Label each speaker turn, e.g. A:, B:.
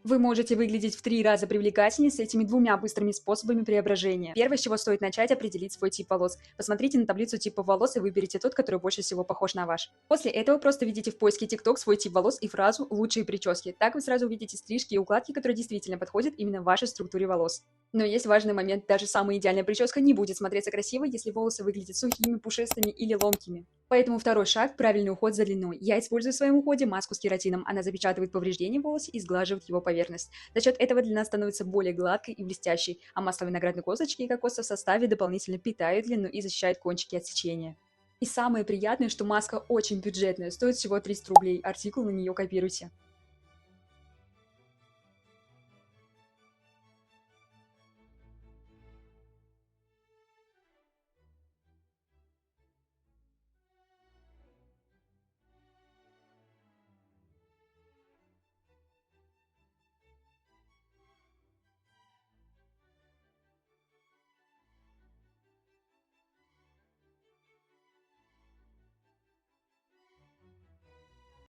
A: Вы можете выглядеть в 3 раза привлекательнее с этими двумя быстрыми способами преображения. Первое, с чего стоит начать, определить свой тип волос. Посмотрите на таблицу типа волос и выберите тот, который больше всего похож на ваш. После этого просто введите в поиске TikTok свой тип волос и фразу «лучшие прически». Так вы сразу увидите стрижки и укладки, которые действительно подходят именно вашей структуре волос. Но есть важный момент, даже самая идеальная прическа не будет смотреться красиво, если волосы выглядят сухими, пушистыми или ломкими. Поэтому второй шаг – правильный уход за длиной. Я использую в своем уходе маску с кератином. Она запечатывает повреждения волоса и сглаживает его поверхность. За счет этого длина становится более гладкой и блестящей, а масло виноградной косточки и кокоса в составе дополнительно питают длину и защищают кончики от сечения. И самое приятное, что маска очень бюджетная, стоит всего 30 рублей, артикул на нее копируйте.